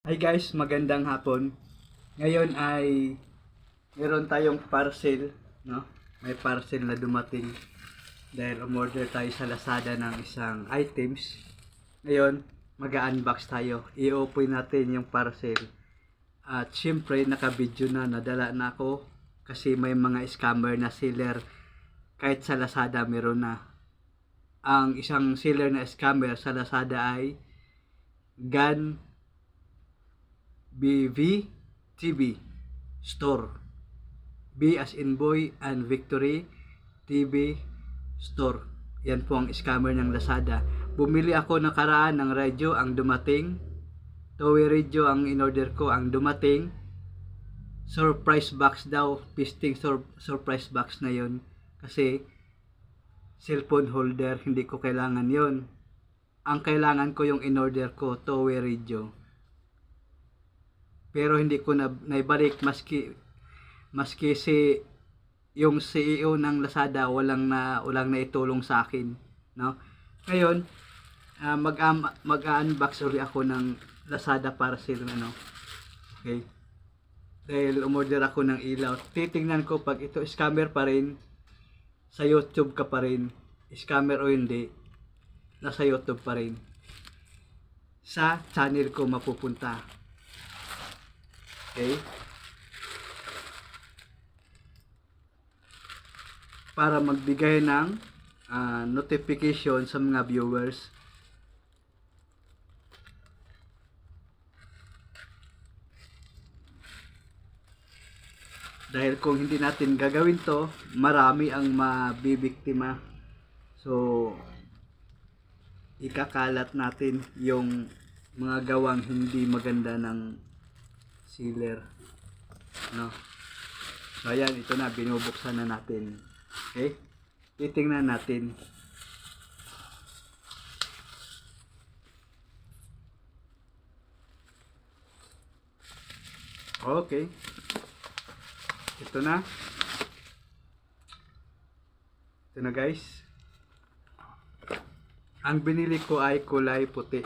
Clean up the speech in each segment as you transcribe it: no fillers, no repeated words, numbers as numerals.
Hi guys, magandang hapon. Ngayon ay meron tayong parcel, no? May parcel na dumating dahil umorder tayo sa Lazada ng isang items. Ngayon, mag-unbox tayo. I-open natin yung parcel. At syempre, naka-video na, nadala na ako kasi may mga scammer na seller kahit sa Lazada meron na. Ang isang seller na scammer sa Lazada ay Gan BV TV Store. B as in boy and Victory TV Store. Yan po ang scammer ng Lazada. Bumili ako nakaraan ng radyo, ang dumating. Tower radio ang in-order ko, ang dumating. Surprise box daw. Pisting surprise box na yon. Kasi cellphone holder, hindi ko kailangan yon. Ang kailangan ko yung in-order ko, tower radio. Pero hindi ko na naibalik maski yung CEO ng Lazada walang na itulong sa akin, no? Ngayon, mag-unbox ulit ako ng Lazada parcel, ano. Okay. Dahil umorder ako ng ilaw. Titingnan ko pag ito scammer pa rin, sa YouTube ka pa rin, scammer o hindi, nasa YouTube pa rin. Sa channel ko mapupunta. Okay? Para magbigay ng notification sa mga viewers. Dahil kung hindi natin gagawin to, marami ang mabibiktima. So, ikakalat natin yung mga gawang hindi maganda ng seller, no? So, ayan, ito na, binubuksan na natin. Okay? Titingnan natin. Okay. Ito na. Ito na, guys. Ang binili ko ay kulay puti.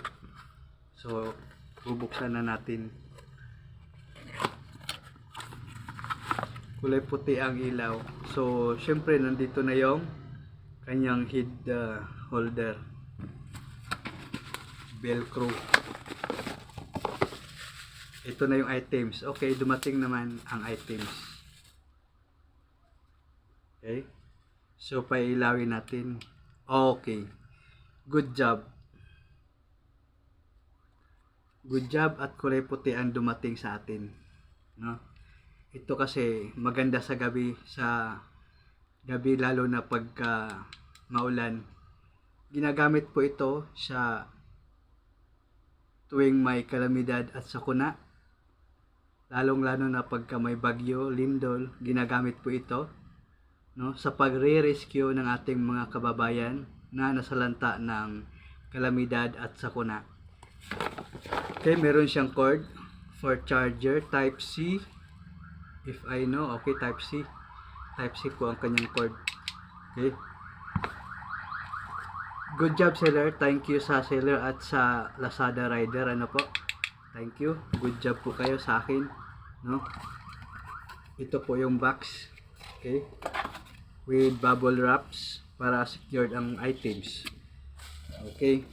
So, bubuksan na natin. Kulay puti ang ilaw. So, syempre nandito na yung kanyang head holder. Velcro. Ito na yung items. Okay, dumating naman ang items. Okay. So, pailawin natin. Okay. Good job. Good job at kulay puti ang dumating sa atin. No? Ito kasi maganda sa gabi lalo na pagka maulan. Ginagamit po ito sa tuwing may kalamidad at sakuna. Lalong-lalo na pagka may bagyo, lindol, ginagamit po ito, no, sa pagre-rescue ng ating mga kababayan na nasalanta ng kalamidad at sakuna. Okay, meron siyang cord for charger type C. If I know, okay, type C. Type C po ang kanyang cord. Okay. Good job, seller. Thank you sa seller at sa Lazada rider. Ano po? Thank you. Good job po kayo sa akin. No? Ito po yung box. Okay. With bubble wraps para secured ang items. Okay.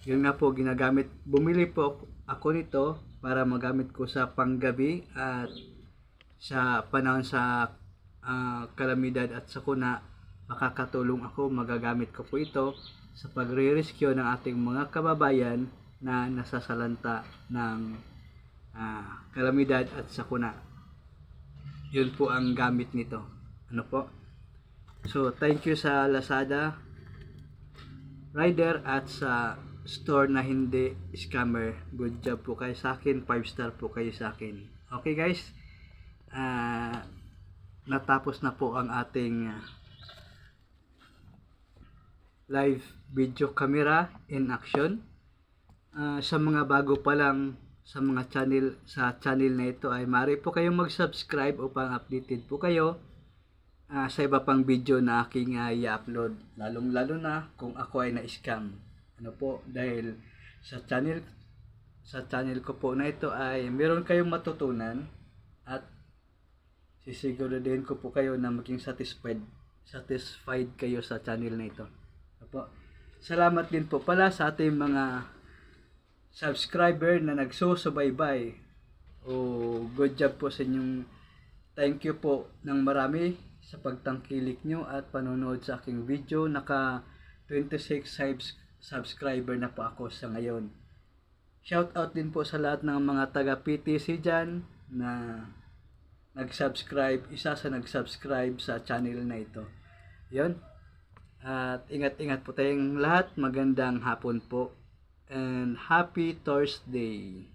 Yun nga po ginagamit. Bumili po ako nito para magamit ko sa panggabi at sa panahon sa kalamidad at sakuna. Makakatulong ako, magagamit ko po ito sa pagre-rescue ng ating mga kababayan na nasasalanta ng kalamidad at sakuna. Yun po ang gamit nito. Ano po? So, thank you sa Lazada rider at sa store na hindi scammer. Good job po kayo sa akin. 5 star po kayo sa akin. Okay guys, natapos na po ang ating live video camera in action. Sa mga bago pa lang sa channel na ito ay maaari po kayong mag-subscribe upang updated po kayo sa iba pang video na aking i-upload, lalong lalo na kung ako ay na-scam. Ano po, dahil sa channel sa channel ko po na ito ay meron kayong matutunan at sisiguraduhin ko po kayo na maging satisfied kayo sa channel na ito. Opo. Salamat din po pala sa ating mga subscriber na nagsusubaybay. Good job po sa inyong, thank you po ng marami sa pagtangkilik nyo at panonood sa aking video. Naka 26 subscriber na po ako sa ngayon. Shout out din po sa lahat ng mga taga PTC dyan na nag-subscribe, isa sa nag-subscribe sa channel na ito. Yun. At ingat-ingat po tayong lahat. Magandang hapon po and happy Thursday.